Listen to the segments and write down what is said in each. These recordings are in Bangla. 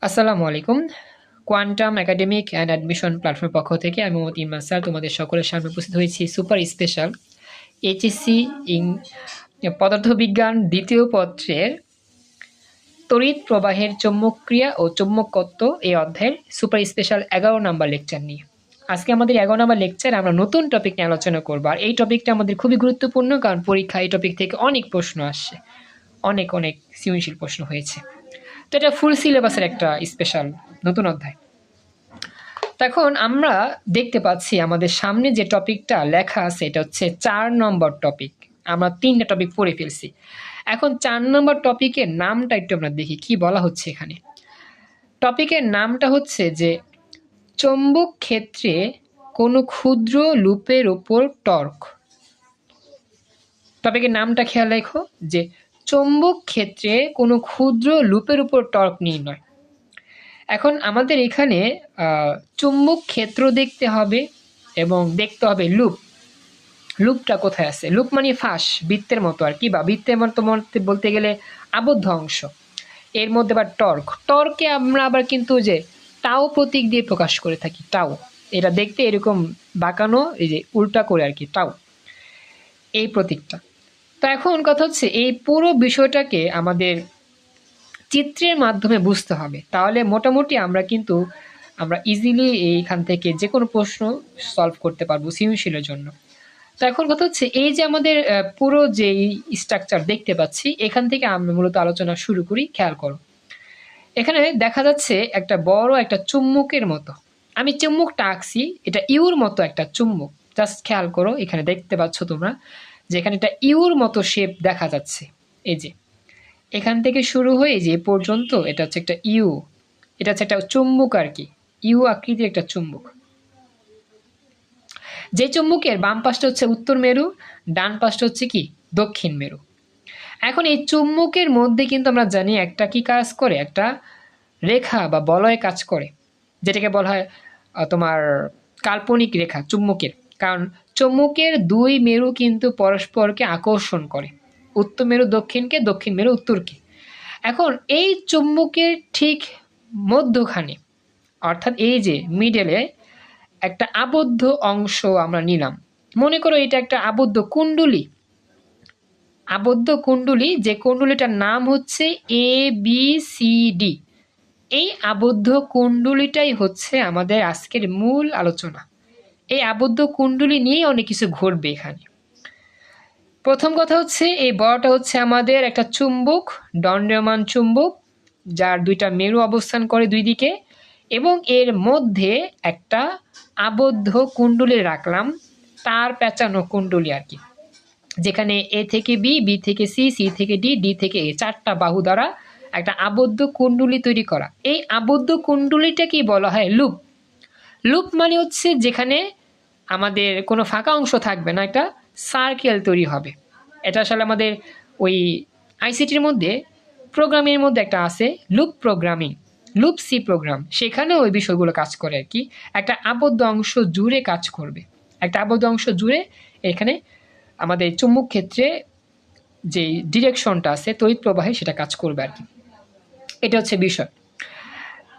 আসসালামু আলাইকুম। কোয়ান্টাম একাডেমিক অ্যান্ড অ্যাডমিশন প্ল্যাটফর্মের পক্ষ থেকে আমি মোহাম্মদ ইমরান স্যার তোমাদের সকলের সামনে উপস্থিত হয়েছি সুপার স্পেশাল এইচএসসি ইং পদার্থবিজ্ঞান দ্বিতীয় পত্রের তড়িৎ প্রবাহের চৌম্বকক্রিয়া ও চৌম্বকত্ব এই অধ্যায়ের সুপার স্পেশাল 11 নম্বর লেকচার নিয়ে। আজকে আমাদের 11 নম্বর লেকচারে আমরা নতুন টপিক নিয়ে আলোচনা করবো। আর এই টপিকটা আমাদের খুবই গুরুত্বপূর্ণ, কারণ পরীক্ষা এই টপিক থেকে অনেক প্রশ্ন আসছে, অনেক অনেক সৃজনশীল প্রশ্ন হয়েছে। তো এটা ফুল সিলেবাসের একটা স্পেশাল নতুন অধ্যায়। এখন আমরা দেখতে পাচ্ছি আমাদের সামনে যে টপিকটা লেখা আছে এটা হচ্ছে 4 নম্বর টপিক। আমরা 3টা টপিক পড়ে ফেলছি। এখন 4 নম্বর টপিকের নামটা একটু আমরা দেখি কি বলা হচ্ছে এখানে। টপিকের নামটা হচ্ছে যে চৌম্বক ক্ষেত্রে কোনো ক্ষুদ্র লুপের উপর টর্ক। টপিকের নামটা খেয়াল রাখো যে চৌম্বক ক্ষেত্রে কোনো ক্ষুদ্র লুপের উপর টর্ক নির্ণয়। এখন আমাদের এখানে চুম্বক ক্ষেত্র দেখতে হবে এবং দেখতে হবে লুপ। লুপটা কোথায় আছে? লুপ মানে ফাঁস, বৃত্তের মতো আর কি, বা বৃত্তের মতো বলতে গেলে আবদ্ধ অংশ। এর মধ্যে আবার টর্ক। টর্কে আমরা আবার কিন্তু যে টাও প্রতীক দিয়ে প্রকাশ করে থাকি। টাও এটা দেখতে এরকম বাঁকানো, এই যে উল্টা করে আর কি, টাও এই প্রতীকটা। তো এখন কথা হচ্ছে এই পুরো বিষয়টাকে আমাদের চিত্রের মাধ্যমে বুঝতে হবে, তাহলে মোটামুটি আমরা ইজিলি এইখান থেকে যে কোনো প্রশ্ন সলভ করতে পারবো সৃজনশীলের জন্য। তো এখন কথা হচ্ছে এই যে আমাদের পুরো যে স্ট্রাকচার দেখতে পাচ্ছি, এখান থেকে আমরা মূলত আলোচনা শুরু করি। খেয়াল করো, এখানে দেখা যাচ্ছে একটা বড় একটা চুম্বকের মতো। আমি চুম্বকটা আঁকছি, এটা ইউর মতো একটা চুম্বক। জাস্ট খেয়াল করো, এখানে দেখতে পাচ্ছ তোমরা যে এখানে একটা ইউর মতো শেপ দেখা যাচ্ছে। এই যে এখান থেকে শুরু হয়ে যে পর্যন্ত এটা হচ্ছে একটা ইউ, এটা হচ্ছে একটা চুম্বক আর কি, ইউ আকৃতির একটা চুম্বক। যে চুম্বকের বাম পাশটা হচ্ছে উত্তর মেরু, ডান পাশটা হচ্ছে কি দক্ষিণ মেরু। এখন এই চুম্বকের মধ্যে কিন্তু আমরা জানি একটা কি কাজ করে, একটা রেখা বা বলয় কাজ করে, যেটাকে বলা হয় তোমার কাল্পনিক রেখা চুম্বকের। কারণ চুম্বকের দুই মেরু কিন্তু পরস্পরকে আকর্ষণ করে, উত্তর মেরু দক্ষিণকে, দক্ষিণ মেরু উত্তরকে। এখন এই চুম্বকের ঠিক মধ্যখানে, অর্থাৎ এই যে মিডলে একটা আবদ্ধ অংশ আমরা নিলাম। মনে করো এটা একটা আবদ্ধ কুণ্ডলী, আবদ্ধ কুণ্ডলী, যে কুণ্ডলীটার নাম হচ্ছে ABCD। এই আবদ্ধ কুণ্ডলীটাই হচ্ছে আমাদের আজকের মূল আলোচনা। এই আবদ্ধ কুণ্ডলী নিয়েই অনেক কিছু ঘটবে এখানে। প্রথম কথা হচ্ছে এই বড়টা হচ্ছে আমাদের একটা চুম্বক, দণ্ডায়মান চুম্বক, যার দুইটা মেরু অবস্থান করে দুই দিকে, এবং এর মধ্যে একটা আবদ্ধ কুণ্ডলী রাখলাম, তার পেঁচানো কুণ্ডলী আর কি, যেখানে এ থেকে বি, বি থেকে সি, সি থেকে ডি, ডি থেকে এ, 4টা বাহু দ্বারা একটা আবদ্ধ কুণ্ডলী তৈরি করা। এই আবদ্ধ কুণ্ডলীটাকেই বলা হয় লুপ। লুপ মানে হচ্ছে যেখানে আমাদের কোনো ফাঁকা অংশ থাকবে না, একটা সার্কেল তৈরি হবে। এটা আসলে আমাদের ওই আইসিটির মধ্যে প্রোগ্রামের মধ্যে একটা আছে loop programming, loop C program, সেখানে ওই বিষয়গুলো কাজ করে আর কি। একটা আবদ্ধ অংশ জুড়ে কাজ করবে, একটা আবদ্ধ অংশ জুড়ে এখানে আমাদের চুম্বক ক্ষেত্রে যে ডিরেকশনটা আছে তড়িৎ প্রবাহে সেটা কাজ করবে আর কি। এটা হচ্ছে বিষয়।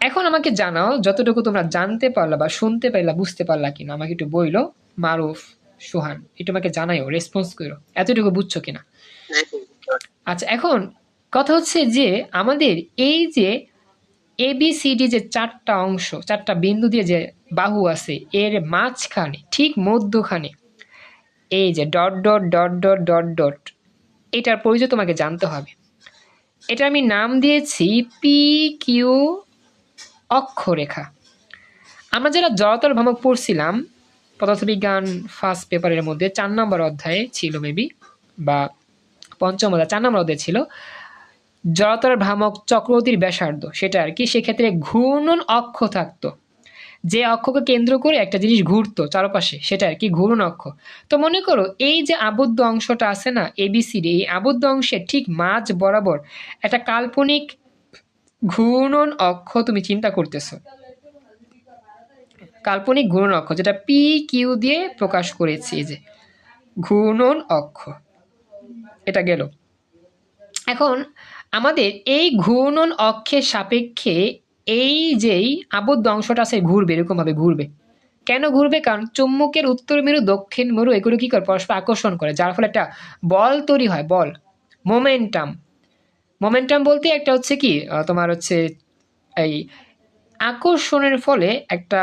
এখন আমাকে জানাও যতটুকু তোমরা জানতে পারলা বা শুনতে পারলা, বুঝতে পারলা কিনা, আমাকে একটু বইলো। মারুফ, সোহান, একটু আমাকে জানাইও, রেসপন্স করো এতটুকু বুঝছো কিনা। আচ্ছা, এখন কথা হচ্ছে যে আমাদের এই যে ABCD যে 4টা অংশ, 4টা বিন্দু দিয়ে যে বাহু আছে, এর মাঝখানে ঠিক মধ্যখানে এই যে dot dot dot dot dot dot, এটার পরিচয় তোমাকে জানতে হবে। এটা আমি নাম দিয়েছি PQ অক্ষরেখা। আমরা যারা জড়তার ভ্রামক পড়ছিলাম পদার্থবিজ্ঞান ফার্স্ট পেপারের মধ্যে 4 নম্বর অধ্যায়ে ছিল মেবি, বা পঞ্চম অধ্যায় 4 নম্বর অধ্যায়ে ছিল জড়তার ভ্রামক চক্রবর্তীর ব্যাসার্ধ, সেটা আর কি। সেক্ষেত্রে ঘূর্ণন অক্ষ থাকতো, যে অক্ষকে কেন্দ্র করে একটা জিনিস ঘুরতো চারপাশে, সেটা আর কি ঘূর্ণন অক্ষ। তো মনে করো এই যে আবদ্ধ অংশটা আছে না ABCD, এই আবদ্ধ অংশের ঠিক মাঝ বরাবর একটা কাল্পনিক ঘূর্ণন অক্ষ তুমি চিন্তা করতেছো, কাল্পনিক ঘূর্ণন অক্ষ, যেটা PQ দিয়ে প্রকাশ করেছি, এই যে ঘূর্ণন অক্ষ। এটা গেল। এখন আমাদের এই ঘূর্ণন অক্ষের সাপেক্ষে এই যেই আবদ্ধ অংশটা আছে ঘুরবে, এরকমভাবে ঘুরবে। কেন ঘুরবে? কারণ চুম্বকের উত্তর মেরু দক্ষিণ মেরু এগুলো কি করে পরস্পর আকর্ষণ করে, যার ফলে একটা বল তৈরি হয়, বল, মোমেন্টাম। মোমেন্টাম বলতে একটা হচ্ছে কি তোমার হচ্ছে এই আকর্ষণের ফলে একটা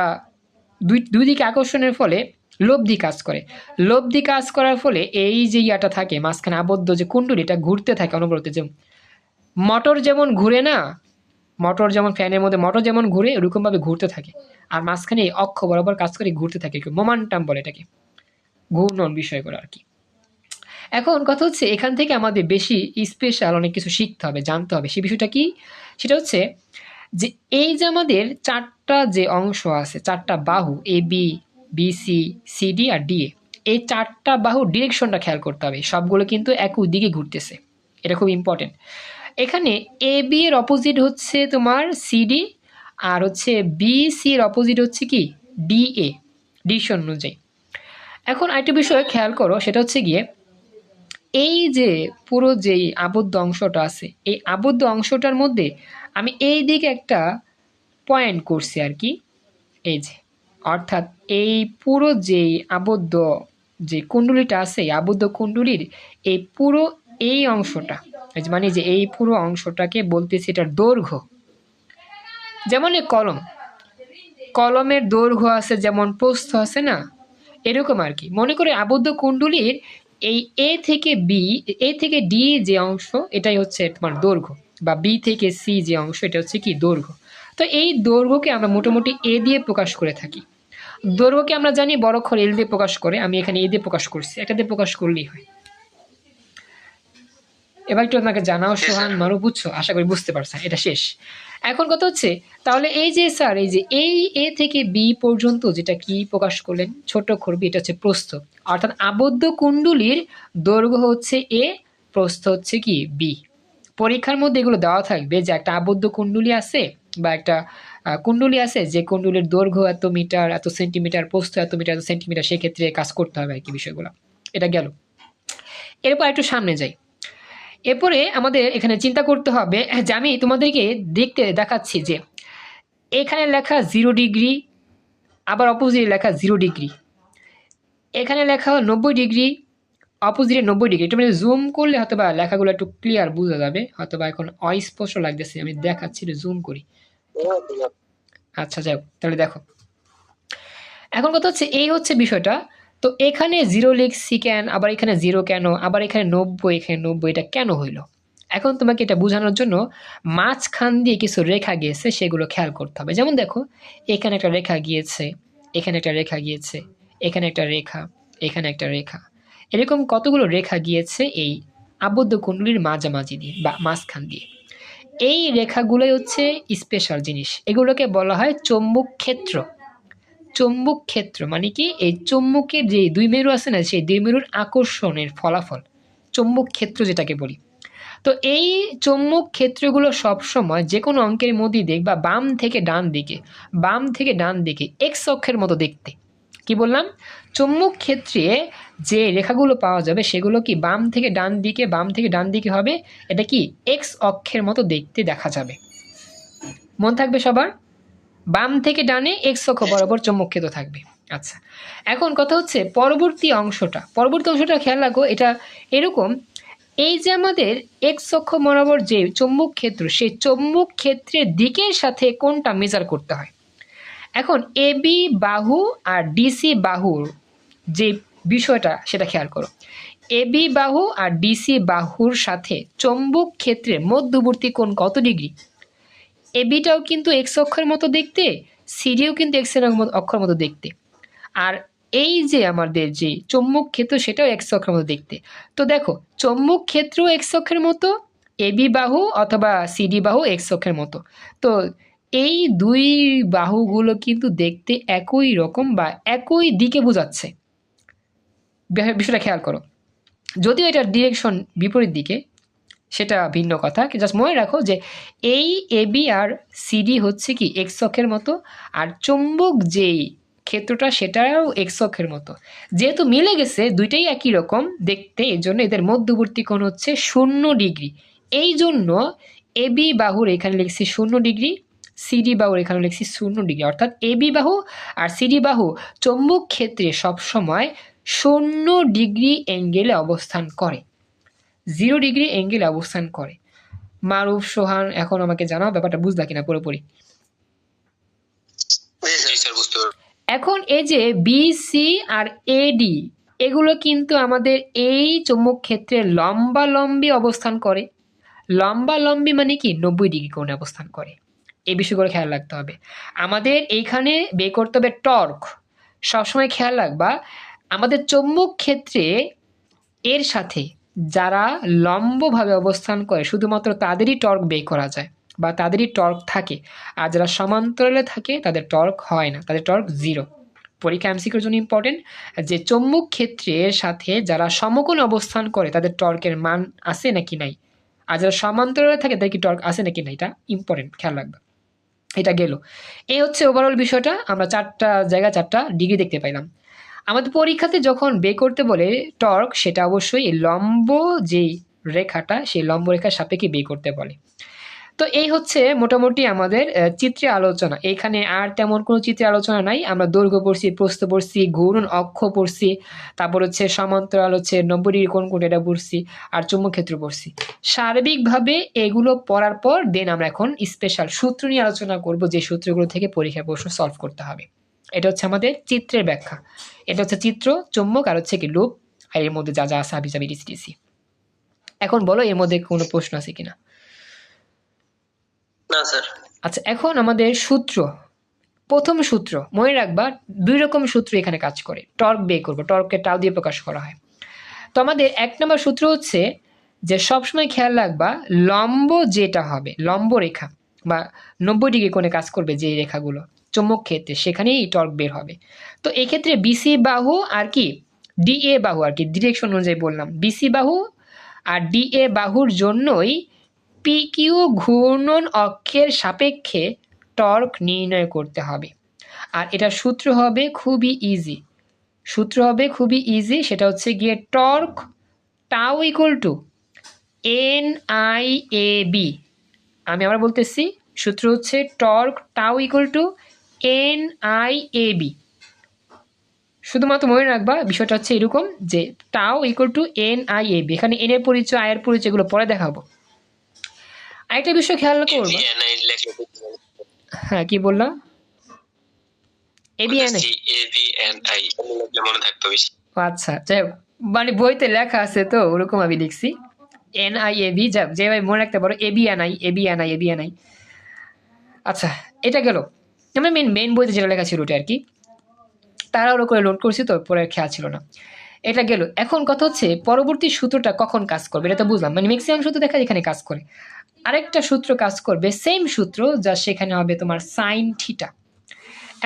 দুই দিকে আকর্ষণের ফলে লব্ধি কাজ করে। লব্ধি কাজ করার ফলে এই যে ইয়াটা থাকে মাঝখানে আবদ্ধ যে কুণ্ডলীটা ঘুরতে থাকে অনবরত, যে মোটর যেমন ঘুরে না, মোটর যেমন ফ্যানের মধ্যে মোটর যেমন ঘুরে ওরকমভাবে ঘুরতে থাকে, আর মাঝখানে এই অক্ষ বরাবর কাজ করে ঘুরতে থাকে, মোমেন্টাম বলে এটাকে, ঘূর্ণন বিষয় করে আর কি। এখন কথা হচ্ছে এখান থেকে আমাদের বেশি স্পেশাল অনেক কিছু শিখতে হবে, জানতে হবে। সেই বিষয়টা কি? সেটা হচ্ছে যে এই যে আমাদের চারটা যে অংশ আছে, চারটা বাহু A B, B C, C D আর ডি এ, এই চারটা বাহু ডিরেকশনটা খেয়াল করতে হবে, সবগুলো কিন্তু একই দিকে ঘুরতেছে, এটা খুব ইম্পর্টেন্ট। এখানে এ বি এর অপোজিট হচ্ছে তোমার সিডি, আর হচ্ছে বি সি এর অপোজিট হচ্ছে কি ডি এ, ডিরেকশন অনুযায়ী। এখন আরেকটা বিষয় খেয়াল করো, সেটা হচ্ছে গিয়ে এই যে পুরো যেই আবদ্ধ অংশটা আছে, এই আবদ্ধ অংশটার মধ্যে আমি এই দিকে একটা পয়েন্ট করছি আর কি, এই যে, অর্থাৎ এই পুরো যেই আবদ্ধ যে কুণ্ডলীটা আছে, এই আবদ্ধ কুণ্ডলীর এই পুরো এই অংশটা, মানে যে এই পুরো অংশটাকে বলতেছি এটার দৈর্ঘ্য। যেমন এই কলম, কলমের দৈর্ঘ্য আছে যেমন প্রস্থ আছে না, এরকম আর কি। মনে করে আবদ্ধ কুণ্ডলীর এই এ থেকে বি, এ থেকে ডি যে অংশ এটাই হচ্ছে তোমার দৈর্ঘ্য, বা বি থেকে সি যে অংশ এটা হচ্ছে কি দৈর্ঘ্য। তো এই দৈর্ঘ্যকে আমরা মোটামুটি এ দিয়ে প্রকাশ করে থাকি। দৈর্ঘ্যকে আমরা জানি বড় অক্ষর এল দিয়ে প্রকাশ করে, আমি এখানে এ দিয়ে প্রকাশ করছি, একটা দিয়ে প্রকাশ করলেই হয়। এবার একটু আপনাকে জানাও সোহান মারু, বুঝছো? আশা করি বুঝতে পারছেন, এটা শেষ। এখন কথা হচ্ছে তাহলে এই যে স্যার এই যে এই এ থেকে বি পর্যন্ত যেটা কি প্রকাশ করলেন ছোট অক্ষর বি, এটা হচ্ছে প্রস্থ। অর্থাৎ আবদ্ধ কুণ্ডলীর দৈর্ঘ্য হচ্ছে এ, প্রস্থ হচ্ছে কি বি। পরীক্ষার মধ্যে এগুলো দেওয়া থাকবে যে একটা আবদ্ধ কুণ্ডলী আছে বা একটা কুণ্ডলী আছে, যে কুণ্ডলীর দৈর্ঘ্য এত মিটার, এত সেন্টিমিটার, প্রস্থ এত মিটার, এত সেন্টিমিটার, সেক্ষেত্রে কাজ করতে হবে আর কি বিষয়গুলো। এটা গেল। এরপর একটু সামনে যাই। এরপরে আমাদের এখানে চিন্তা করতে হবে যে আমি তোমাদেরকে দেখাচ্ছি যে এখানে লেখা 0 ডিগ্রি, আবার অপোজিটে লেখা 0 ডিগ্রি, এখানে লেখা 90 ডিগ্রি, অপোজিটে 90 ডিগ্রি। এটা মানে জুম করলে হয়তো বা লেখাগুলো একটু ক্লিয়ার বোঝা যাবে, হয়তো বা এখন অস্পষ্ট লাগতেছে, আমি দেখাচ্ছি, জুম করি। আচ্ছা যাই হোক, তাহলে দেখো এখন কথা হচ্ছে এই হচ্ছে বিষয়টা। তো এখানে 0 লিখছি কেন, আবার এখানে 0 কেন, আবার এখানে 90, এখানে 90, এটা কেন হইলো? এখন তোমাকে এটা বোঝানোর জন্য মাঝখান দিয়ে কিছু রেখা গিয়েছে, সেগুলো খেয়াল করতে হবে। যেমন দেখো এখানে একটা রেখা গিয়েছে, এখানে একটা রেখা গিয়েছে, এখানে একটা রেখা, এখানে একটা রেখা, এরকম কতগুলো রেখা গিয়েছে এই আবদ্ধ কুণ্ডলীর মাঝামাঝি দিয়ে বা মাঝখান দিয়ে। এই রেখাগুলোই হচ্ছে স্পেশাল জিনিস, এগুলোকে বলা হয় চৌম্বক ক্ষেত্র। চৌম্বক ক্ষেত্র মানে কি, এই চৌম্বকের যে দুই মেরু আছে না, সেই দুই মেরুর আকর্ষণের ফলাফল চৌম্বক ক্ষেত্র যেটাকে বলি। তো এই চৌম্বক ক্ষেত্রগুলো সবসময় যে কোনো অঙ্কের মধ্যে দেখবা বাম থেকে ডান দিকে, বাম থেকে ডান দিকে এক্স অক্ষের মতো দেখতে। কি বললাম? চৌম্বক ক্ষেত্রে যে রেখাগুলো পাওয়া যাবে সেগুলো কি বাম থেকে ডান দিকে, বাম থেকে ডান দিকে হবে, এটা কি এক্স অক্ষের মতো দেখতে দেখা যাবে। মন থাকবে সবার? বাম থেকে ডানে এক্স অক্ষ বরাবর চৌম্বক ক্ষেত্র থাকবে। আচ্ছা, এখন কথা হচ্ছে পরবর্তী অংশটা খেয়াল রাখো, এটা এরকম, এই যে আমাদের এক্স অক্ষ বরাবর যে চৌম্বক ক্ষেত্র, সেই চৌম্বক ক্ষেত্রের দিকের সাথে কোনটা মেজার করতে হয়। এখন এ বি বাহু আর ডিসি বাহুর যে বিষয়টা সেটা খেয়াল করো। এ বি বাহু আর ডিসি বাহুর সাথে চৌম্বক ক্ষেত্রের মধ্যবর্তী কোণ কত ডিগ্রি? এ বিটাও কিন্তু এক্স অক্ষের মতো দেখতে, সিডিও কিন্তু এক্স অক্ষর মতো দেখতে, আর এই যে আমাদের যে চৌম্বক ক্ষেত্র সেটাও এক্স অক্ষের মতো দেখতে। তো দেখো চৌম্বক ক্ষেত্র এক্স অক্ষের মতো, এবি বাহু অথবা সিডি বাহু এক্স অক্ষের মতো। তো এই দুই বাহুগুলো কিন্তু দেখতে একই রকম বা একই দিকে বোঝাচ্ছে। বিষয়টা খেয়াল করো, যদিও এটার ডিরেকশন বিপরীত দিকে সেটা ভিন্ন কথা, জাস্ট মনে রাখো যে এই এবি আর সিডি হচ্ছে কি এক্স অক্ষের মতো, আর চৌম্বক যেই ক্ষেত্রটা সেটাও এক্স অক্ষের মতো। যেহেতু মিলে গেছে, দুইটাই একই রকম দেখতে, এই জন্য এদের মধ্যবর্তী কোণ হচ্ছে 0 ডিগ্রি। এই জন্য এবি বাহুর এখানে লিখছি 0 ডিগ্রি, সিডি বাহুর এখানে লিখছি 0 ডিগ্রি, অর্থাৎ এবি বাহু আর সিডি বাহু চৌম্বক ক্ষেত্রে সবসময় 0 ডিগ্রি অ্যাঙ্গেলে অবস্থান করে, 0 ডিগ্রি অ্যাঙ্গেলে অবস্থান করে। মারুফ, সোহান, এখন আমাকে জানাও ব্যাপারটা বুঝলা কিনা পুরোপুরি। এখন এই যে বি, সি আর এডি এগুলো কিন্তু আমাদের এই চৌম্বক ক্ষেত্রে লম্বালম্বি অবস্থান করে। লম্বালম্বি মানে কি 90 ডিগ্রি কোণে অবস্থান করে। এই বিষয়গুলো খেয়াল রাখতে হবে। আমাদের এইখানে বের করতে হবে টর্ক। সবসময় খেয়াল রাখবা আমাদের চৌম্বক ক্ষেত্রে এর সাথে যারা লম্বভাবে অবস্থান করে শুধুমাত্র তাদেরই টর্ক বের করা যায় বা তাদেরই টর্ক থাকে, আর যারা সমান্তরালে থাকে তাদের টর্ক হয় না, তাদের টর্ক 0। পরীক্ষা এমসিকিউর জন্য ইম্পর্টেন্ট যে চৌম্বক ক্ষেত্রের সাথে যারা সমকোণে অবস্থান করে তাদের টর্কের মান আছে নাকি নাই, আর যারা সমান্তরালে থাকে তাদের কি টর্ক আছে নাকি না, এটা ইম্পর্টেন্ট, খেয়াল রাখবে। এটা গেল, এই হচ্ছে ওভারঅল বিষয়টা। আমরা 4টা জায়গা 4টা ডিগ্রি দেখতে পাইলাম। আমাদের পরীক্ষাতে যখন বের করতে বলে টর্ক, সেটা অবশ্যই লম্ব যেই রেখাটা সেই লম্ব রেখার সাপেক্ষে বের করতে বলে। তো এই হচ্ছে মোটামুটি আমাদের চিত্রে আলোচনা। এখানে আর তেমন কোনো চিত্রে আলোচনা নাই। আমরা দৈর্ঘ্য পড়ছি, প্রস্থ পড়ছি, ঘূর্ণন অক্ষ পড়ছি, তারপর হচ্ছে সমান্তরাল হচ্ছে 90 ডিগ্রি কোণ কোণ এটা পড়ছি, আর চৌম্বক ক্ষেত্র পড়ছি। সার্বিকভাবে এগুলো পড়ার পর দেন আমরা এখন স্পেশাল সূত্র নিয়ে আলোচনা করব, যে সূত্রগুলো থেকে পরীক্ষায় প্রশ্ন সলভ করতে হবে। এটা হচ্ছে আমাদের চিত্রের ব্যাখ্যা। এটা হচ্ছে চিত্র, চৌম্বক আর হচ্ছে কি লুপ, আর এর মধ্যে যা যা আছে হাবি জাবি ডিসি। এখন বলো এর মধ্যে কোনো প্রশ্ন আছে কিনা? না স্যার। আচ্ছা, এখন আমাদের সূত্র, প্রথম সূত্র মনে রাখবা 2 রকম সূত্র এখানে কাজ করে। টর্ক বের করবো, টর্ককে টাও দিয়ে প্রকাশ করা হয়। তো আমাদের 1 নম্বর সূত্র হচ্ছে যে সবসময় খেয়াল রাখবা লম্ব যেটা হবে, লম্ব রেখা বা 90 ডিগ্রি কোণে কাজ করবে যে রেখাগুলো চৌম্বক ক্ষেত্রে, সেখানেই টর্ক বের হবে। তো এক্ষেত্রে বিসি বাহু আর কি ডিএ বাহু, আর কি ডিরেকশন অনুযায়ী বললাম, বিসি বাহু আর ডিএ বাহুর জন্যই পিকিউ ঘূর্ণন অক্ষের সাপেক্ষে টর্ক নির্ণয় করতে হবে। আর এটা সূত্র হবে খুবই ইজি, সেটা হচ্ছে গিয়ে torque tau equal to NIAB। আমি আবার বলতেছি, সূত্র হচ্ছে torque tau equal to NIAB। শুধুমাত্র মনে রাখবা বিষয়টা হচ্ছে এরকম যে টাউ ইকুয়াল টু NIAB। এখানে এন এর পরিচয়, আয়ের পরিচয় এগুলো পরে দেখাবো। আরেকটা বিষয় খেয়াল করবো, হ্যাঁ কি বললাম, আচ্ছা যাই হোক, মানে বইতে লেখা আছে তো ওরকম আমি লিখছি NIAB, যে ভাই মনে রাখতে পারো ABNI। আচ্ছা এটা গেল, আমরা মেন বইতে যেটা লেখা ছিল ওটা আর কি, তারা ওরা করে লোড করছি তো পরে খেয়াল ছিল না। এটা গেল। এখন কথা হচ্ছে পরবর্তী সূত্রটা কখন কাজ করবে, এটা তো বুঝলাম, মানে ম্যাক্সিমাম সূত্র দেখা এখানে কাজ করে। আরেকটা সূত্র কাজ করবে, সেম সূত্র, যা সেখানে হবে তোমার সাইন থিটা।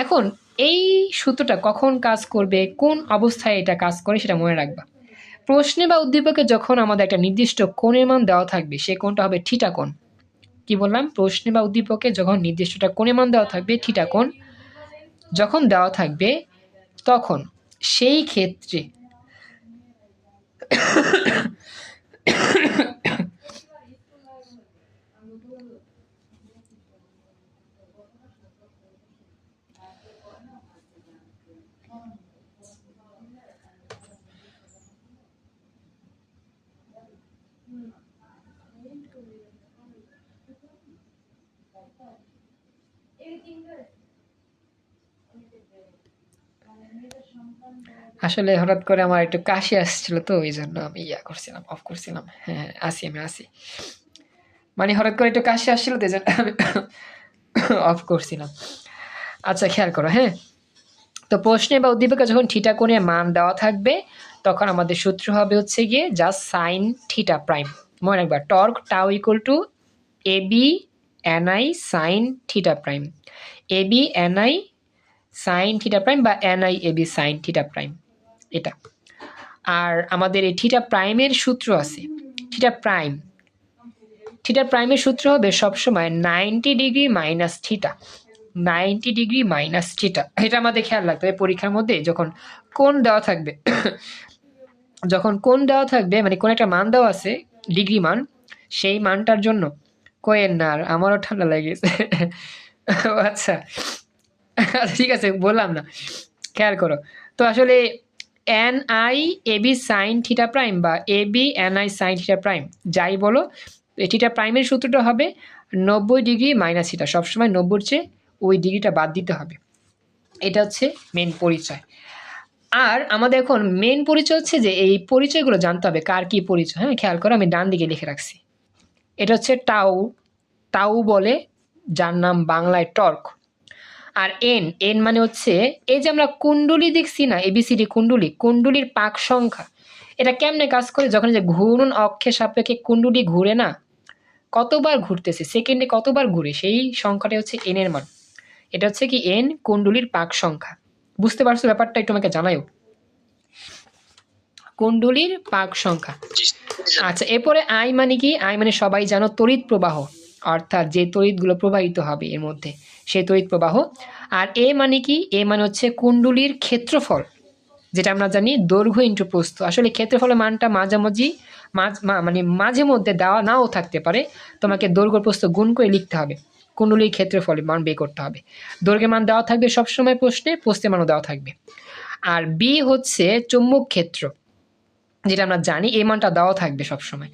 এখন এই সূত্রটা কখন কাজ করবে, কোন অবস্থায় এটা কাজ করে সেটা মনে রাখবা। প্রশ্নে বা উদ্দীপকে যখন আমাদের একটা নির্দিষ্ট কোণের মান দেওয়া থাকবে, সেই কোণটা হবে থিটা কোণ। কি বললাম, প্রশ্নে বা উদ্দীপকে যখন নির্দিষ্টটা কোণের মান দেওয়া থাকবে থিটা কোণ যখন দেওয়া থাকবে, তখন সেই ক্ষেত্রে আসলে হঠাৎ করে আমার একটু কাশি আসছিল তো এই জন্য আমি অফ করছিলাম। হ্যাঁ আমি আসি, মানে হঠাৎ করে একটু কাশি আসছিল তো এই জন্য আমি অফ করছিলাম। আচ্ছা খেয়াল করো, হ্যাঁ। তো প্রশ্নে বা উদ্দীপকে যখন থিটা কোণের মান দেওয়া থাকবে, তখন আমাদের সূত্র হবে হচ্ছে গিয়ে জাস্ট সাইন থিটা প্রাইম। মনে রাখবা torque tau equal to ABNI sign theta prime, ABNI sign theta prime বা NIAB সাইন থিটা প্রাইম, এটা। আর আমাদের এই থিটা প্রাইমের সূত্র আছে, থিটা প্রাইমের সূত্র হবে সবসময় 90 degree minus theta, 90 degree minus theta. এটা আমাদের খেয়াল রাখতে হবে পরীক্ষার মধ্যে যখন কোণ দেওয়া থাকবে মানে কোন একটা মান দেওয়া আছে ডিগ্রি মান, সেই মানটার জন্য কোয়েন না, আমারও ঠান্ডা লেগেছে ও আচ্ছা, আচ্ছা ঠিক আছে, বললাম না, খেয়াল করো। তো আসলে N I A B sine theta prime বা A B N I sine theta prime যাই বলো, থিটা প্রাইমের সূত্রটা হবে 90 ডিগ্রি মাইনাস থিটা, সবসময় 90-র চেয়ে ওই ডিগ্রিটা বাদ দিতে হবে। এটা হচ্ছে মেন পরিচয়। আর আমাদের এখন মেন পরিচয় হচ্ছে যে এই পরিচয়গুলো জানতে হবে কার কি পরিচয়। হ্যাঁ, খেয়াল করো, আমি ডান দিকে লিখে রাখছি। এটা হচ্ছে টাউ, টাউ বলে, যার নাম বাংলায় টর্ক। আর এন, এন মানে হচ্ছে এই যে আমরা কুণ্ডলী দেখছি না, এবিসিডি কুণ্ডলী, কুণ্ডলীর পাক সংখ্যা। এটা কেমনে কাজ করে, যখন যে ঘূর্ণন অক্ষের সাপেক্ষে কুণ্ডলী ঘুরে না, কতবার ঘুরতেছে, সেকেন্ডে কতবার ঘুরে, সেই সংখ্যাটা হচ্ছে এন এর মান। এটা হচ্ছে কি এন, কুণ্ডলীর পাক সংখ্যা। বুঝতে পারছো ব্যাপারটা? একটু আমাকে জানাও। কুণ্ডলীর পাক সংখ্যা। আচ্ছা, এরপরে আই মানে কি? আই মানে সবাই জানো তড়িৎ প্রবাহ, অর্থাৎ যে তড়িৎগুলো প্রবাহিত হবে এর মধ্যে, সেই তড়িৎ প্রবাহ। আর এ মানে কি? এ মানে হচ্ছে কুণ্ডলীর ক্ষেত্রফল, যেটা আমরা জানি দৈর্ঘ্য ইন্টু প্রস্থ। আসলে ক্ষেত্রফলের মানটা মাঝামাঝি মানে মাঝে মধ্যে দেওয়া নাও থাকতে পারে, তোমাকে দৈর্ঘ্য প্রস্থ গুণ করে লিখতে হবে, কুণ্ডলীর ক্ষেত্রফলের মান বের করতে হবে। দৈর্ঘ্যের মান দেওয়া থাকবে সবসময় প্রশ্নে, প্রস্থের মানও দেওয়া থাকবে। আর বি হচ্ছে চুম্বক ক্ষেত্র, যেটা আমরা জানি এই মানটা দেওয়া থাকবে সবসময়।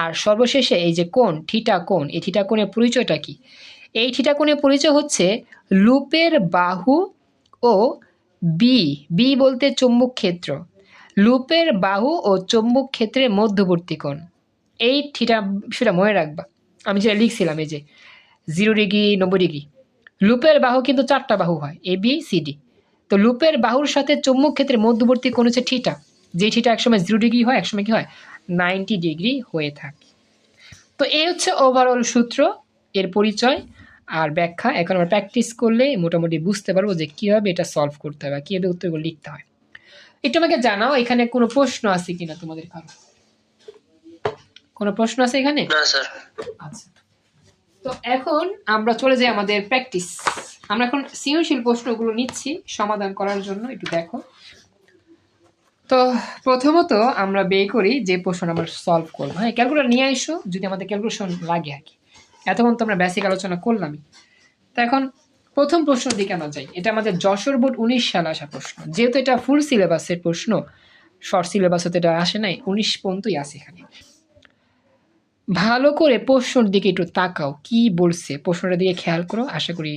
আর সর্বশেষে এই যে কোণ, থিটা কোণ, এই থিটা কোণের পরিচয়টা কি? এই থিটা কোণের পরিচয় হচ্ছে লুপের বাহু ও বি, বি বলতে চুম্বক ক্ষেত্র, লুপের বাহু ও চুম্বক ক্ষেত্রের মধ্যবর্তী কোণ। এই থিটা সেটা মনে রাখবা। আমি যেটা লিখছিলাম এই যে 0 ডিগ্রি 90 ডিগ্রি, লুপের বাহু কিন্তু 4টা বাহু হয়, এ বি সি ডি। তো লুপের বাহুর সাথে চুম্বক ক্ষেত্রের মধ্যবর্তী কোণ হচ্ছে থিটা, যে থিটা একসময় 0 ডিগ্রি হয়, একসময় কি হয় 90 ডিগ্রি হয়ে থাকে। তো এই হচ্ছে ওভারঅল সূত্র, এর পরিচয় আর ব্যাখ্যা। এখন আমরা প্র্যাকটিস করলে মোটামুটি বুঝতে পারবো যে কীভাবে এটা সলভ করতে হবে, কীভাবে উত্তরগুলো লিখতে হয়। একটু আমাকে জানাও এখানে কোনো প্রশ্ন আছে কিনা তোমাদের কারো? কোনো প্রশ্ন আছে এখানে? না স্যার। আচ্ছা, তো এখন আমরা চলে যাই আমাদের প্র্যাকটিস। আমরা এখন সৃজনশীল প্রশ্নগুলো নিচ্ছি সমাধান করার জন্য, একটু দেখো। তো প্রথমত আমরা বের করি যে প্রশ্ন আমরা সলভ করবো। হ্যাঁ, ক্যালকুলেটর নিয়ে এসো যদি আমাদের ক্যালকুলেশন লাগে আর কি। এতক্ষণ তো আমরা বেসিক আলোচনা করলামই। তো এখন প্রথম প্রশ্নের দিকে আমরা যাই। এটা আমাদের যশোর বোর্ড 19 সালে আসা প্রশ্ন, যেহেতু এটা ফুল সিলেবাসের প্রশ্ন, শর্ট সিলেবাসে তো এটা আসে নাই, 19 পর্যন্তই আছে এখানে। ভালো করে প্রশ্নের দিকে একটু তাকাও, কি বলছে প্রশ্নটার দিকে খেয়াল করো, আশা করি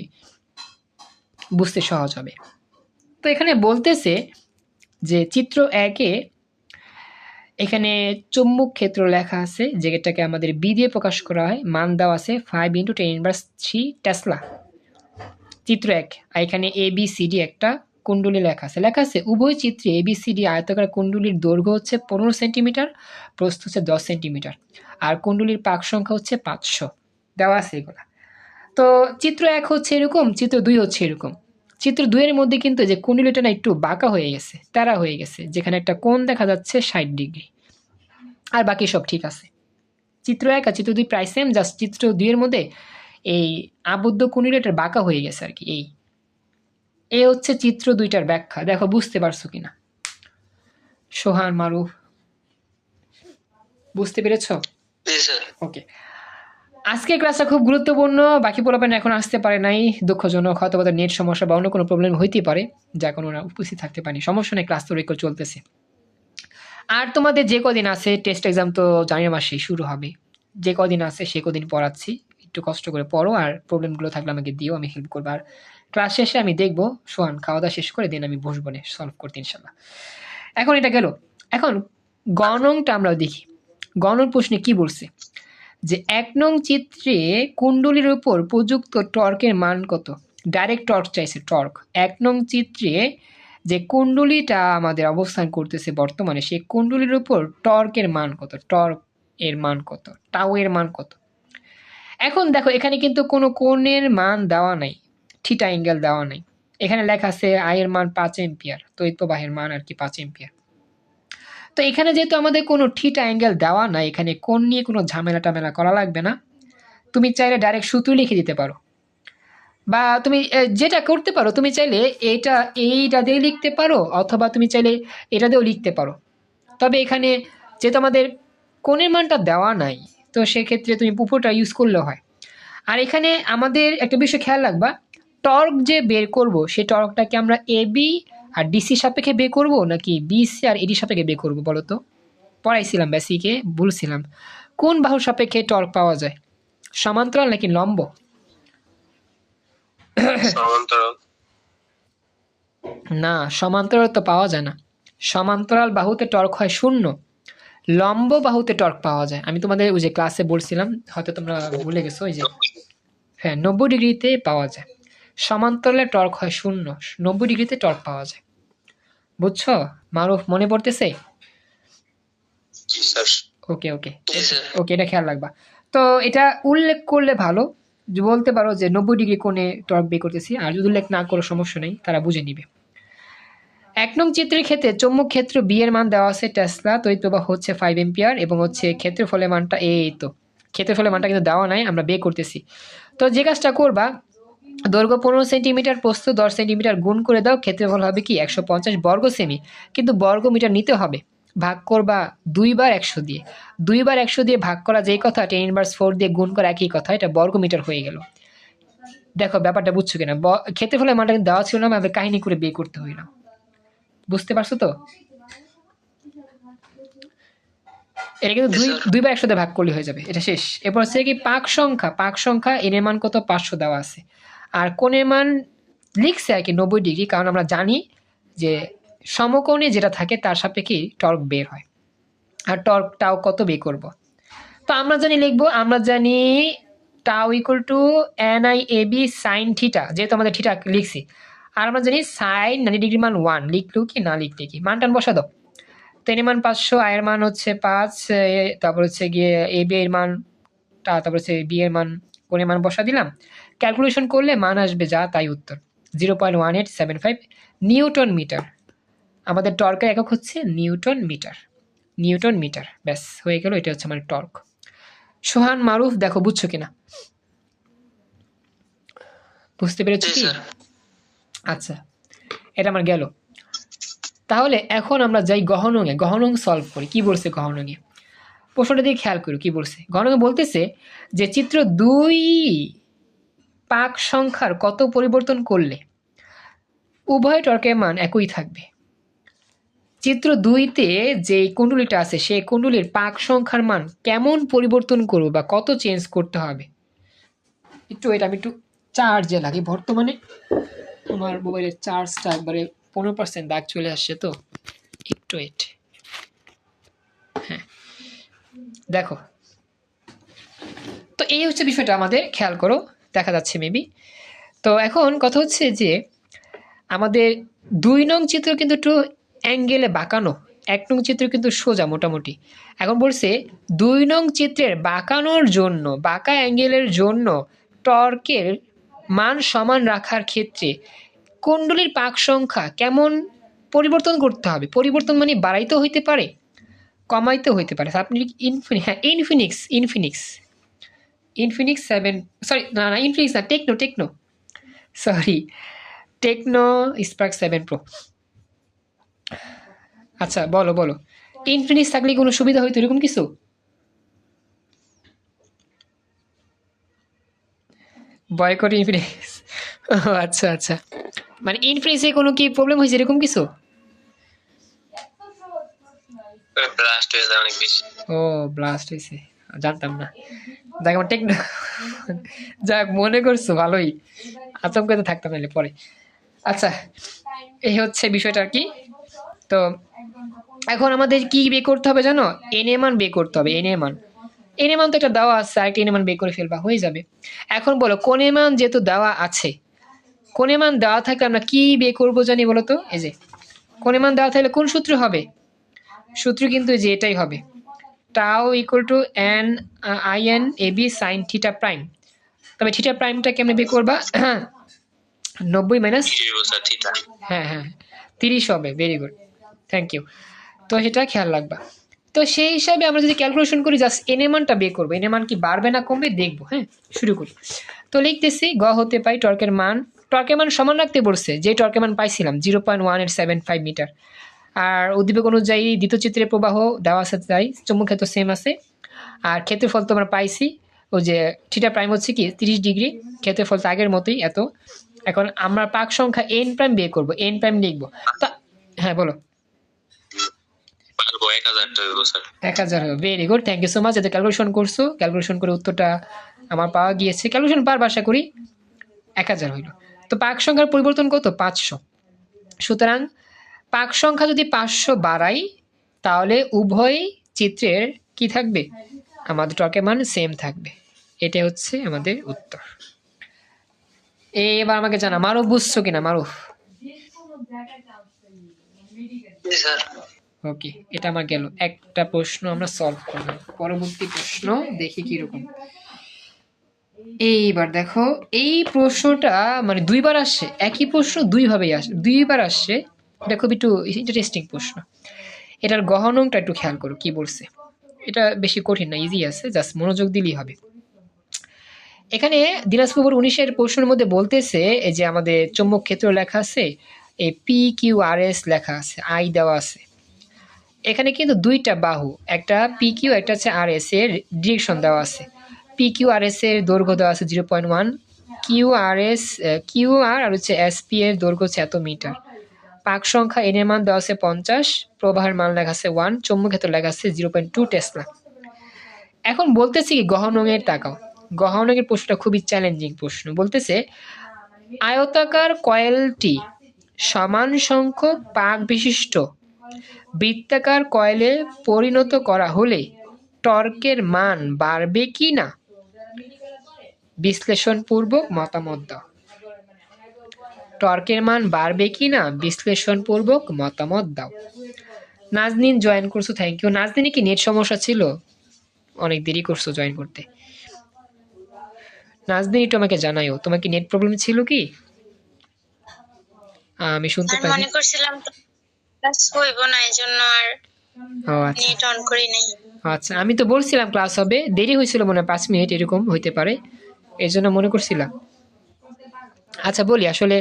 বুঝতে সহজ হবে। তো এখানে বলতেছে যে চিত্র 1-এ এখানে চুম্বক ক্ষেত্র লেখা আছে, যেটাকে আমাদের বি দিয়ে প্রকাশ করা হয়, মান দেওয়া আছে 5 × 10⁻³ টেসলা। চিত্র 1, আর এখানে এ বি সি ডি একটা কুণ্ডলী লেখা আছে। উভয় চিত্রে এ বি সি ডি আয়তাকার কুণ্ডলীর দৈর্ঘ্য হচ্ছে 15 সেন্টিমিটার, প্রস্থ হচ্ছে 10 সেন্টিমিটার, আর কুণ্ডলীর পাক সংখ্যা হচ্ছে 500 দেওয়া আছে এগুলা। তো চিত্র 1 হচ্ছে এরকম, চিত্র 2 হচ্ছে এরকম। চিত্র 2 এর মধ্যে কিন্তু যে কুণ্ডলীটা না একটু বাঁকা হয়ে গেছে, তেরা হয়ে গেছে, যেখানে একটা কোণ দেখা যাচ্ছে 60 ডিগ্রি, আর বাকি সব ঠিক আছে। চিত্র 1 আর চিত্র 2 প্রায় সেম, জাস্ট চিত্র 2 এর মধ্যে এই আবদ্ধ কুণ্ডলীটা বাঁকা হয়ে গেছে আর কি। এই হচ্ছে চিত্র 2টার ব্যাখ্যা। দেখো বুঝতে পারছো কিনা সোহান, মারুফ, বুঝতে পেরেছো? ওকে, আজকের ক্লাসটা খুব গুরুত্বপূর্ণ। বাকি পোলাপান এখন আসতে পারে নাই, দুঃখজনক, হয়তো তাদের নেট সমস্যা বা অন্য কোনো প্রবলেম হইতে পারে, যা কোনো ওরা উপস্থিত থাকতে পারেনি। সমস্যা নেই, ক্লাস তো রেকর্ড চলতেছে। আর তোমাদের যে কদিন আছে টেস্ট এক্সাম তো জানুয়ারি মাসেই শুরু হবে, যে কদিন আছে সে কদিন পড়াচ্ছি, একটু কষ্ট করে পড়ো, আর প্রবলেমগুলো থাকলে আমাকে দিও, আমি হেল্প করবো। আর ক্লাস শেষে আমি দেখবো সোহান খাওয়া দাওয়া শেষ করে দিন আমি বসবো না সলভ করতে ইনশাল্লাহ। এখন এটা গেল, এখন গণংটা আমরা দেখি। গণন প্রশ্নে কি বলছে যে 1 নং চিত্রে কুণ্ডলীর উপর প্রযুক্ত টর্কের মান কত? ডাইরেক্ট টর্ক চাইছে, টর্ক। 1 নং চিত্রে যে কুণ্ডলীটা আমাদের অবস্থান করতেছে বর্তমানে, সেই কুণ্ডলীর উপর টর্কের মান কত, টর্ক এর মান কত, টাউ এর মান কত। এখন দেখো এখানে কিন্তু কোনো কোণের মান দেওয়া নাই, থিটা অ্যাঙ্গেল দেওয়া নাই। এখানে লেখা আছে আই এর মান 5 এম্পিয়ার, তড়িৎ প্রবাহের মান আর কি 5 এম্পিয়ার। তো এখানে যেহেতু আমাদের কোনো থিটা অ্যাঙ্গেল দেওয়া নাই, এখানে কোণ নিয়ে কোনো ঝামেলা টামেলা করা লাগবে না। তুমি চাইলে ডাইরেক্ট সূত্র লিখে দিতে পারো, বা তুমি যেটা করতে পারো, তুমি চাইলে এইটা দিয়ে লিখতে পারো, অথবা তুমি চাইলে এটা দিয়েও লিখতে পারো। তবে এখানে যেহেতু আমাদের কোণের মানটা দেওয়া নাই, তো সেক্ষেত্রে তুমি উপরটা ইউজ করলেও হয়। আর এখানে আমাদের একটা বিষয় খেয়াল রাখবা, টর্ক যে বের করব সেই টর্কটাকে আমরা এবি আর ডিসি সাপেক্ষে বের করব নাকি বিসি আর এডি সাপেক্ষে বের করব বলো তো? পড়াইছিলাম বেসিকে, বলছিলাম কোন বাহুর সাপেক্ষে টর্ক পাওয়া যায়, সমান্তরাল নাকি লম্ব? সমান্তরাল। না, সমান্তরাল তো পাওয়া যায় না। সমান্তরাল বাহুতে টর্ক হয় 0, লম্ব বাহুতে টর্ক পাওয়া যায়। আমি তোমাদের ওই যে ক্লাসে বলছিলাম, হয়তো তোমরা ভুলে গেছো, ওই যে হ্যাঁ 90 ডিগ্রিতে পাওয়া যায়। সমান্তরালে টর্ক হয় 0, 90 ডিগ্রিতে টর্ক পাওয়া যায়। বুঝছো মারুফ, মনে পড়তেছে? জি স্যার। ওকে ওকে জি স্যার। ওকে, এটা খেয়াল রাখবা। তো এটা উল্লেখ করলে ভালো, যে বলতে পারো যে 90 ডিগ্রি কোণে টর্ক বের করতেছি, আর যদি উল্লেখ না করো সমস্যা নেই, তারা বুঝে নিবে। 1 নং চিত্রের ক্ষেত্রে চৌম্বক ক্ষেত্র বি এর মান দেওয়া আছে টেসলা, তড়িৎ প্রবাহ হচ্ছে 5 এম্পিয়ার এবং হচ্ছে ক্ষেত্রফলের মানটা এই তো, ক্ষেত্রফলের মানটা কিন্তু দেওয়া নাই, আমরা বের করতেছি। তো যে কাজটা করবা, দৈর্ঘ্য 15 সেন্টিমিটার, প্রস্থ 10 সেন্টিমিটার, গুণ করে দাও, ক্ষেত্রফল হবে কি 150 বর্গ সেমি, কিন্তু বর্গ মিটার নিতে হবে। ভাগ করবা 2 বার 100 দিয়ে, 2 বার 100 দিয়ে ভাগ করা যেই কথা, 10^4 দিয়ে গুণ করা একই কথা, এটা বর্গ মিটার হয়ে গেল। দেখো ব্যাপারটা বুঝছো কিনা, ক্ষেত্রফলের মানটা কিন্তু দেওয়া ছিল না, আমাদের কাহিনী করে বের করতে হইল। বুঝতে পারছো তো? এটা কিন্তু 2 বার 100 দিয়ে ভাগ করলে হয়ে যাবে, এটা শেষ। এরপর হচ্ছে কি পাক সংখ্যা এর মান কত, 500 দেওয়া আছে। আর কোণের মান লিখছে আর কি 90 ডিগ্রি, কারণ আমরা জানি যে সমকোণে যেটা থাকে তার সাপেক্ষে টর্ক বের হয়। আর টর্কটাও কত বের করব, তো আমরা জানি লিখবো, আমরা জানি tau equal to NIAB sine theta, যেহেতু আমাদের থিটা লিখছি। আর আমরা জানি সাইন 90 ডিগ্রি মান 1, লিখলো কি না লিখলে কি, মান টান বসা দাও। তো এর মান 500, আয়ের মান হচ্ছে 5, তারপর হচ্ছে গিয়ে AB এর মান, তারপর হচ্ছে বি এর মান, কোণের মান বসা দিলাম। ক্যালকুলেশন করলে মান আসবে যা তাই উত্তর, 0.1875 নিউটন মিটার। আমাদের টর্কের একক হচ্ছে নিউটন মিটার, নিউটন মিটার। ব্যাস হয়ে গেল, এটা হচ্ছে আমার টর্ক। সোহান, মারুফ, দেখো বুঝছো কিনা, বুঝতে পেরেছো কি? আচ্ছা, এটা আমার গেল। তাহলে এখন আমরা যাই গহনঙে, গহনং সলভ করি। কি বলছে গহনঙে, প্রশ্নটা দিয়ে খেয়াল করো কি বলছে। গহনঙে বলতেছে যে চিত্র 2 পাক সংখ্যার কত পরিবর্তন করলে উভয় টর্কের মান একই থাকবে। চিত্র 2-তে যে কুণ্ডলীটা আছে সেই কুণ্ডলীর পাক সংখ্যার মান কেমন পরিবর্তন করব বা কত চেঞ্জ করতে হবে। একটু এটা আমি একটু চার্জে লাগি, বর্তমানে আমার মোবাইলের চার্জটা একবারে 15% দাগ চলে আসছে, তো একটু ওয়েট। হ্যাঁ দেখো, তো এই হচ্ছে বিষয়টা, আমাদের খেয়াল করো, দেখা যাচ্ছে মেবি। তো এখন কথা হচ্ছে যে আমাদের 2 নং চিত্র কিন্তু একটু অ্যাঙ্গেলে বাঁকানো, 1 নং চিত্র কিন্তু সোজা মোটামুটি। এখন বলছে 2 নং চিত্রের বাঁকানোর জন্য, বাঁকা অ্যাঙ্গেলের জন্য টর্কের মান সমান রাখার ক্ষেত্রে কুণ্ডলীর পাক সংখ্যা কেমন পরিবর্তন করতে হবে। পরিবর্তন মানে বাড়াইতেও হইতে পারে, কমাইতেও হইতে পারে। আপনি ইনফিনিক্স 7, সরি না ইনফিনিক্স না, Tecno sorry, Tecno Spark 7 pro. আচ্ছা বলো, ইনফিনিক্স থাকলে কোনো সুবিধা হইতো এরকম কিছু? বয়কট ইনফিনিক্স, আচ্ছা, মানে ইনফিনিক্সে কোনো কি প্রবলেম হয়েছে এরকম কিছু? ব্লাস্ট হয়ে যায় অনেক বেশি। ও ব্লাস্ট হয়েছে, জানতাম না। দেখ আমার টেকনো, যাক মনে করছো, ভালোই, আতঙ্কে তো থাকতাম নাহলে পরে। আচ্ছা, এই হচ্ছে বিষয়টা আর কি। তো এখন আমাদের কি বের করতে হবে জানো, এন এর মান বের করতে হবে, এন এর মান তো একটা দেওয়া আছে, আরেকটা এন এর মান বের করে ফেলবা, হয়ে যাবে। এখন বলো কোণের মান যেহেতু দেওয়া আছে, কোণের মান দেওয়া থাকলে আমরা কি বের করবো জানি বলো তো? এই যে কোণের মান দেওয়া থাকলে কোন সূত্র হবে, সূত্র কিন্তু যে এটাই হবে, টাও equal to NIN/AB sign theta prime. তবে থিটা প্রাইমটা কেমনে বের করবা, 90 মাইনাস, হ্যাঁ 30 হবে, ভেরি গুড, থ্যাংক ইউ। তো সেটা খেয়াল রাখবা। তো সেই হিসাবে আমরা যদি ক্যালকুলেশন করি, জাস্ট এন এর মানটা বের করবো, এন এর মান কি বাড়বে না কমবে দেখবো। হ্যাঁ শুরু করি। তো লিখতেছি গ হতে পাই টর্কের মান সমান রাখতে বলছে, যে টর্কের মান পাইছিলাম 0.1875 মিটার। আর উদ্দীপক অনুযায়ী দ্বিতীয় চিত্রের প্রবাহ দেওয়া আছে, তাই চৌম্বক ক্ষেত্র সেম আছে। আর ক্ষেত্রফল তো আমরা পাইছি, ওই যে থিটা প্রাইম হচ্ছে কি 30 ডিগ্রি, ক্ষেত্রফল তো আগের মতোই এত। এখন আমরা পাক সংখ্যা এন প্রাইম বের করবো, এন প্রাইম লিখবো। তা হ্যাঁ বলো। পারবো 1000 টা দেবো স্যার। 1000 হবে, very good, thank you so much. এতে ক্যালকুলেশন করছো, ক্যালকুলেশন করে উত্তরটা আমার পাওয়া গিয়েছে। ক্যালকুলেশন পারবো আশা করি। 1000 হইল। তো পাক সংখ্যার পরিবর্তন কত? 500। সুতরাং পাক সংখ্যা যদি 500 বাড়াই তাহলে উভয় চিত্রের কি থাকবে? আমাদের টর্কের মান সেম থাকবে। এটা হচ্ছে আমাদের উত্তর। এবার আমাকে জানা, মারুফ বুঝছো কিনা? মারুফ স্যার ওকে, এটা আমার গেল। একটা প্রশ্ন আমরা সলভ করলাম। পরবর্তী প্রশ্ন দেখি কিরকম। এইবার দেখো, এই প্রশ্নটা মানে দুইবার আসছে, একই প্রশ্ন দুইভাবেই আসে, দুইবার আসছে। এটা খুব একটু ইন্টারেস্টিং প্রশ্ন। এটার গহনংটা একটু খেয়াল করো কি বলছে। এটা বেশি কঠিন না, ইজি আছে, জাস্ট মনোযোগ দিলেই হবে। এখানে দিনাজপুর 19-এর প্রশ্নের মধ্যে বলতেছে এই যে আমাদের চৌম্বক ক্ষেত্র লেখা আছে, এই পি কিউ আর এস লেখা আছে, আই দেওয়া আছে। এখানে কিন্তু দুইটা বাহু, একটা পি কিউ, একটা হচ্ছে আর এস এর ডিরেকশন দেওয়া আছে। পি কিউ আর এস এর দৈর্ঘ্য দেওয়া আছে 0.1, কিউ আর আর হচ্ছে এস পি এর দৈর্ঘ্য হচ্ছে এত মিটার। পাক সংখ্যা এন এর মান দেওয়া আছে 50, প্রবাহের মান লেখা আছে 1, চৌম্বক ক্ষেত্র লেখা আছে 0.2 টেসলা। এখন বলতেছি কি গহনঙের তাকাও। গহনঙের প্রশ্নটা খুবই চ্যালেঞ্জিং প্রশ্ন। বলতেছে আয়তাকার কয়েলটি সমান সংখ্যক পাক বিশিষ্ট বৃত্তাকার কয়েলে পরিণত করা হলে টর্কের মান বাড়বে কি না? বিশ্লেষণপূর্বক মতামত দাও। টর্কের মান বাড়বে কি না বিশ্লেষণপূর্বক মতামত দাও। নাজনীন জয়েন করছো, থ্যাংক ইউ। নাজনীন কি নেট সমস্যা ছিল? অনেক দেরি করছো জয়েন করতে। নাজনীন একটু আমাকে জানাইও, তোমার কি নেট প্রবলেম ছিল কি? আমি শুনতে পাই মনে করছিলাম ক্লাস হইব না, এজন্য আর নেট অন করি নাই। আচ্ছা, আমি তো বলছিলাম ক্লাস হবে, দেরি হয়েছিল মনে হয় 5 মিনিট এরকম হইতে পারে, এই জন্য মনে করছিলাম। আচ্ছা বলি, আসলে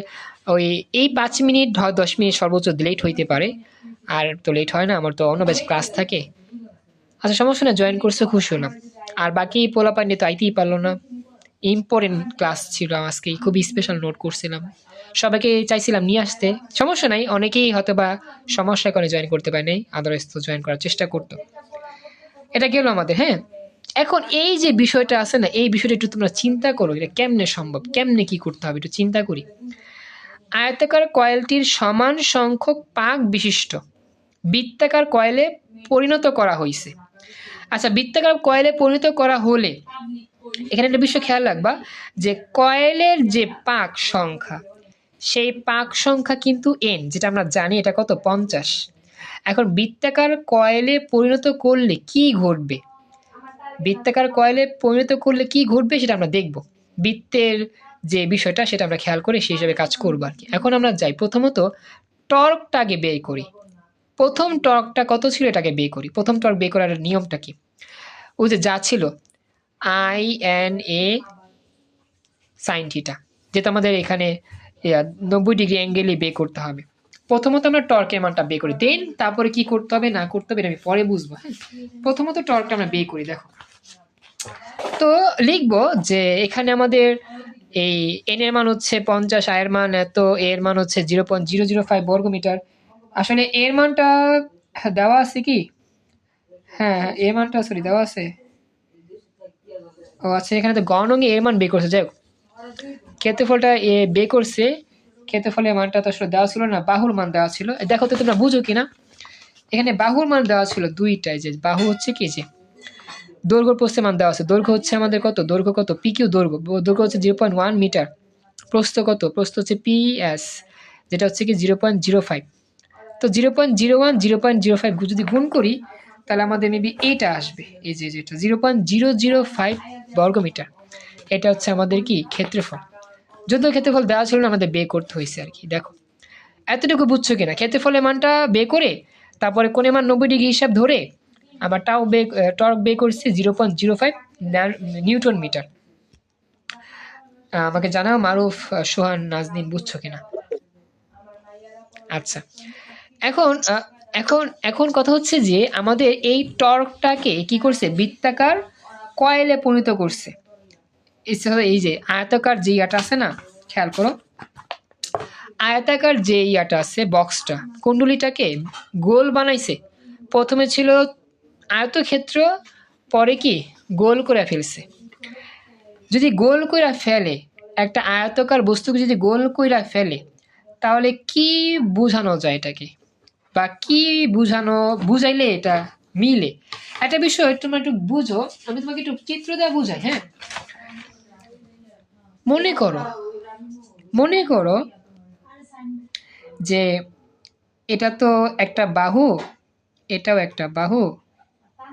ওই এই 5 মিনিট 10 মিনিট সর্বোচ্চ লেট হইতে পারে, আর তো লেট হয় না, আমার তো অন্য ব্যাচ ক্লাস থাকে। আচ্ছা সমস্যা না, জয়েন করছে, খুশি হলাম। আর বাকি পোলাপান তো আইতেই পারলো না, ইম্পর্টেন্ট ক্লাস ছিল আজকে, খুবই স্পেশাল নোট করছিলাম, সবাইকে চাইছিলাম নিয়ে আসতে। সমস্যা নাই, অনেকেই হয়তো বা সমস্যার কারণে জয়েন করতে পারে নাই, আদারওয়াইজ তো জয়েন করার চেষ্টা করতো। এটা গেল আমাদের। হ্যাঁ, এখন এই যে বিষয়টা আছে না, এই বিষয়টা একটু তোমরা চিন্তা করো, এটা কেমনে সম্ভব, কেমনে কি করতে হবে একটু চিন্তা করি। আয়তাকার কয়েলটির সমান সংখ্যক পাক বিশিষ্ট বৃত্তাকার কয়েলে পরিণত করা হয়েছে। আচ্ছা, বৃত্তাকার কয়েলে পরিণত করা হলে এখানে একটা বিষয় খেয়াল রাখবা যে কয়েলের যে পাক সংখ্যা, সেই পাক সংখ্যা কিন্তু এন, যেটা আমরা জানি এটা কত 50। এখন বৃত্তাকার কয়েলে পরিণত করলে কি ঘটবে, বৃত্তাকার কয়েলে পরিণত করলে কি ঘটবে সেটা আমরা দেখব। বৃত্তের যে বিষয়টা সেটা আমরা খেয়াল করে সেই হিসাবে কাজ করবো আর কি। এখন আমরা যাই, প্রথমত টর্কটাকে বের করি। প্রথম টর্কটা কত ছিল এটাকে বের করি। প্রথম টর্ক বের করার নিয়মটা কি? ওই যে যা ছিল I N A sine theta, যেটা আমাদের এখানে 90 ডিগ্রি অ্যাঙ্গেলে বের করতে হবে। প্রথমত আমরা টর্কের মানটা বের করি, দেন তারপরে কি করতে হবে না করতে হবে আমি পরে বুঝবো। হ্যাঁ, প্রথমত টর্কটা আমরা বের করি। দেখো, তো লিখবো যে এখানে আমাদের এই এন এর মান হচ্ছে 50, আয়ের মান এত, এর মান হচ্ছে 0.005 বর্গমিটার। আসলে এর মানটা দেওয়া আছে কি? হ্যাঁ, এর মানটা সরি দেওয়া আছে। ও আচ্ছা, এখানে তো গণকে এর মান বের করছে। যাই হোক, ক্ষেত্রফলটা এ বের করছে, ক্ষেত্রফলের মানটা তো আসলে দেওয়া ছিল না, বাহুর মান দেওয়া ছিল। দেখো তো তোমরা বুঝো কিনা, এখানে বাহুর মান দেওয়া ছিল দুইটাই, যে বাহু হচ্ছে কি যে দৈর্ঘ্য প্রস্থের মান দেওয়া আছে। দৈর্ঘ্য হচ্ছে আমাদের কত, দৈর্ঘ্য কত পি কিউ, দৈর্ঘ্য হচ্ছে 0.1 মিটার। প্রস্থ কত, প্রস্থ হচ্ছে পি এস, যেটা হচ্ছে কি 0.05। তো 0.01 0.05 যদি গুণ করি তাহলে আমাদের মেবি এইটা আসবে, এই যে যেটা 0.005 বর্গমিটার। এটা হচ্ছে আমাদের কি ক্ষেত্রফল। যদিও ক্ষেত্রফল দেওয়া ছিল না, আমাদের বের করতে হয়েছে আর কি। দেখো এতটুকু বুঝছো কিনা? ক্ষেত্রফলের মানটা বের করে তারপরে কোণের মান 90 ডিগ্রি হিসাব ধরে আবার টর্ক বের করছি 0.05 নিউটন মিটার। আমাকে জানাও মারুফ, সোহান, নাজনীন বুঝছো কিনা? আচ্ছা, এখন এখন এখন কথা হচ্ছে যে আমাদের এই টর্কটাকে কি করছে, বৃত্তাকার কয়েলে পরিণত করছে। এই যে আয়তাকার যে ইয়াটা আছে না, খেয়াল করো, আয়তাকার যে ইয়াটা আছে বক্সটা, কুণ্ডলীটাকে গোল বানাইছে। প্রথমে ছিল আয়তক্ষেত্র, পরে কি গোল করে ফেলছে। যদি গোল কইরা ফেলে, একটা আয়তাকার বস্তুকে যদি গোল কইরা ফেলে, তাহলে কি বোঝানো যায় এটাকে, বা কি বুঝাইলে এটা মিলে? একটা বিষয় তোমরা একটু বুঝো, আমি তোমাকে একটু চিত্র দেওয়া বুঝাই। হ্যাঁ, মনে করো যে এটা তো একটা বাহু, এটাও একটা বাহু,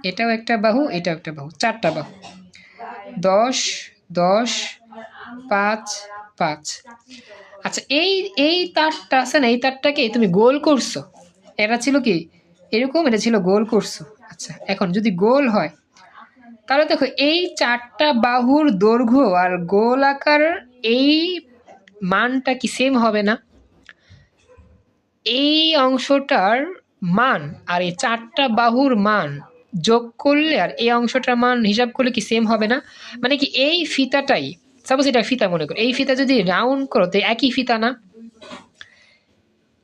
এটাও একটা বাহু, এটাও একটা বাহু, 4টা বাহু, 10 10 5 5। আচ্ছা, এই তারটা আছে না, এই তারটাকে তুমি গোল করছো, এটা ছিল কি এরকম, এটা ছিল গোল করছো। আচ্ছা, এখন যদি গোল হয়, তাহলে দেখো এই 4টা বাহুর দৈর্ঘ্য আর গোল আকার এই মানটা কি সেম হবে না? এই অংশটার মান আর এই 4টা বাহুর মান যোগ করলে আর এই অংশটার মান হিসাব করলে কি সেম হবে না? মানে কি এই ফিতাটাই, সাপোজ এটা ফিতা মনে করো, এই ফিতা যদি রাউন্ড করো তো একই ফিতা না?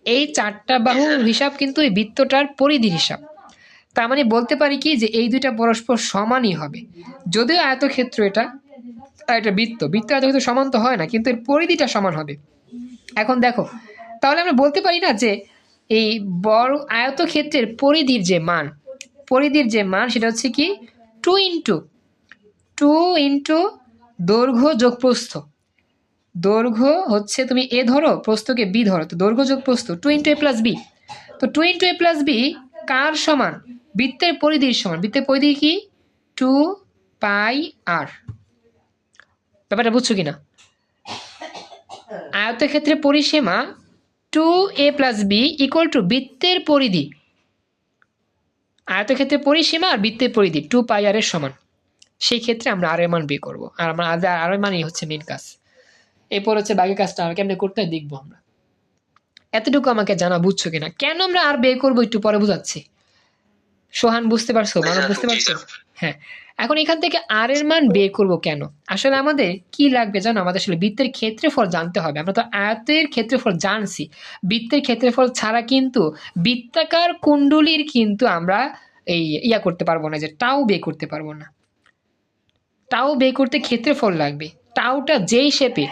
এই 4টা বাহুর হিসাব কিন্তু এই বৃত্তটার পরিধির হিসাব। তার মানে বলতে পারি কি যে এই দুইটা পরস্পর সমানই হবে। যদিও আয়তক্ষেত্র এটা, আর এটা বৃত্ত, আয়তক্ষেত্র সমান তো হয় না, কিন্তু এর পরিধিটা সমান হবে। এখন দেখো, তাহলে আমরা বলতে পারি না যে এই বড় আয়তক্ষেত্রের পরিধির যে মান সেটা হচ্ছে কি 2 ইন্টু দৈর্ঘ্য যোগ প্রস্থ। দৈর্ঘ্য হচ্ছে তুমি এ ধরো, প্রস্থকে বি ধরো, তো দৈর্ঘ্য যোগ প্রস্থ 2 ইন্টু এ প্লাস বি। তো 2 ইন্টু এ প্লাস বি কার সমান? বৃত্তের পরিধির সমান। বৃত্তের পরিধি কি 2 পাই আর। ব্যাপারটা বুঝছো কিনা? আয়তক্ষেত্রের পরিসীমা 2a plus B equal to বৃত্তের পরিধি। আয়তক্ষেত্রের পরিসীমা আর বৃত্তের পরিধি 2 পাই আর এর সমান। সেই ক্ষেত্রে আমরা আর এর মান বের করবো, আর আমরা আর এর মানই হচ্ছে মেন কাজ। এরপর হচ্ছে বাকি কাজটা আমরা কেমনে করতে হয় দেখবো আমরা। এতটুকু আমাকে জানা বুঝছো কিনা? কেন আমরা আর বের করবো একটু পরে বুঝাচ্ছি। সোহান বুঝতে পারছো? মানব বুঝতে পারছো? হ্যাঁ, এখন এখান থেকে আর এর মান বের করব কেন? আসলে আমাদের কি লাগবে জানো? আমাদের আসলে বৃত্তের ক্ষেত্রফল জানতে হবে। আমরা তো আয়তের ক্ষেত্রফল জানছি, বৃত্তের ক্ষেত্রফল ছাড়া কিন্তু বৃত্তাকার কুণ্ডলীর কিন্তু আমরা এই ইয়া করতে পারবো না, যে টাও বের করতে পারবো না। টাও বের করতে ক্ষেত্রফল লাগবে। টাওটা যেই শেপে,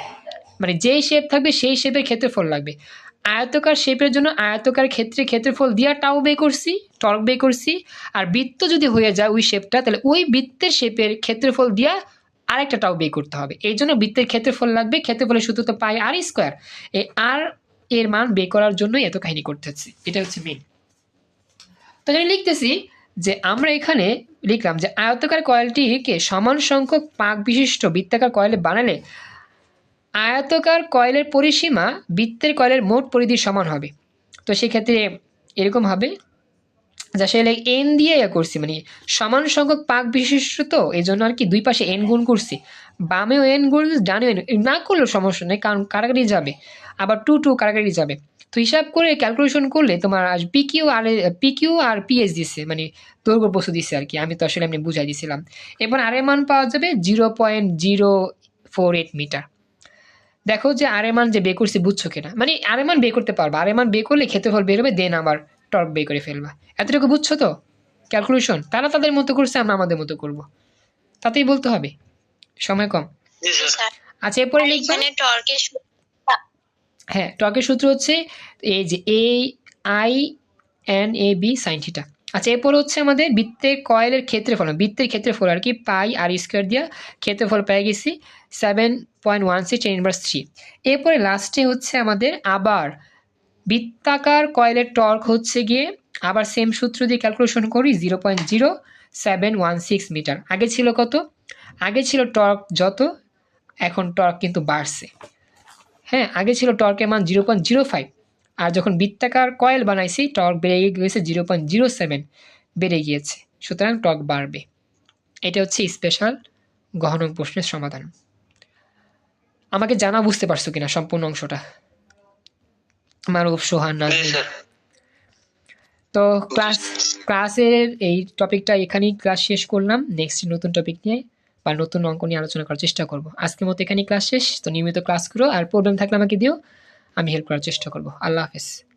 মানে যেই শেপ থাকবে সেই শেপের ক্ষেত্রফল লাগবে। আয়তকার শেপের জন্য আয়তকার ক্ষেত্রফল দিয়া টাও বের করছি, টর্ক বের করছি। আর বৃত্ত যদি হয়ে যায় ওই শেপটা, তাহলে ওই বৃত্তের শেপের ক্ষেত্রফল দিয়া আরেকটা টাও বের করতে হবে। এই জন্য বৃত্তের ক্ষেত্রফল লাগবে। ক্ষেত্রফলের সূত্র তো পাই আর স্কোয়ার। এই আর এর মান বের করার জন্যই এত কাহিনী করতে হচ্ছে। এটা হচ্ছে মেন। তো আমি লিখতেছি যে আমরা এখানে লিখলাম যে আয়তকার কয়েলটিকে সমান সংখ্যক পাক বিশিষ্ট বৃত্তাকার কয়েলে বানালে আয়তকার কয়েলের পরিসীমা বৃত্তের কয়েলের মোট পরিধির সমান হবে। তো সেক্ষেত্রে এরকম হবে যে আসলে এন দিয়ে করছি, মানে সমান সংখ্যক পাক বিশিষ্ট, তো এই জন্য আর কি দুই পাশে এন গুণ করছি। বামেও এন গুণ, ডানেও এন না করলেও সমস্যা নেই, কারণ কারাগারি যাবে, আবার 2 কারাগারি যাবে। তো হিসাব করে ক্যালকুলেশন করলে তোমার পিকিউ আর পিএস দিচ্ছে, মানে দৈর্ঘ্য বস্তু দিচ্ছে আর কি। আমি তো আসলে এমনি বুঝাই দিছিলাম। এবার আর এর মান পাওয়া যাবে 0.048 মিটার। দেখো যে আর এর মান যে বের করছি বুঝছো কিনা? মানে আর এর মান বের করতে পারবা, আর এর মান বের করলে ক্ষেত্রফল বের হবে, দেন আবার টর্ক বের করে ফেলবা। এতটুকু বুঝছো তো ক্যালকুলেশন? তারা তাদের মতো করছে, আমরা আমাদের মতো করব, তাতেই বলতে হবে, সময় কম। আচ্ছা, এরপরে লিখবা। হ্যাঁ, টর্কের সূত্র হচ্ছে এই যে AINAB sin থিটা। আচ্ছা, এরপর হচ্ছে আমাদের বৃত্তের কয়েলের ক্ষেত্রফল আর কি পাই আর স্কোয়ার দিয়া ক্ষেত্রফল পেয়ে গেছি 7.16 10 ইনভার্স 3। এরপরে লাস্টে হচ্ছে আমাদের আবার বৃত্তাকার কয়েলের টর্ক হচ্ছে গিয়ে আবার সেম সূত্র দিয়ে ক্যালকুলেশন করি 0.0716 মিটার। আগে ছিল কত? আগে ছিল টর্ক যত, এখন টর্ক কিন্তু বাড়ছে। হ্যাঁ, আগে ছিল টর্কের মান 0.05, আর যখন বৃত্তাকার কয়েল বানাইছি টর্ক বেড়ে গিয়েছে 0.07 বেড়ে গিয়েছে, সুতরাং টর্ক বাড়বে। এটা হচ্ছে স্পেশাল গহন প্রশ্নের সমাধান। আমাকে জানা বুঝতে পারছো কিনা সম্পূর্ণ অংশটা? মারুফ, সোহান, নাজমিন। তো ক্লাসের এই টপিকটা এখানেই ক্লাস শেষ করলাম। নেক্সট নতুন টপিক নিয়ে বা নতুন অঙ্ক নিয়ে আলোচনা করার চেষ্টা করব। আজকের মতো এখানেই ক্লাস শেষ। তো নিয়মিত ক্লাস করো, আর প্রবলেম থাকলে আমাকে দিও, আমি হেল্প করার চেষ্টা করব। আল্লাহ হাফেজ।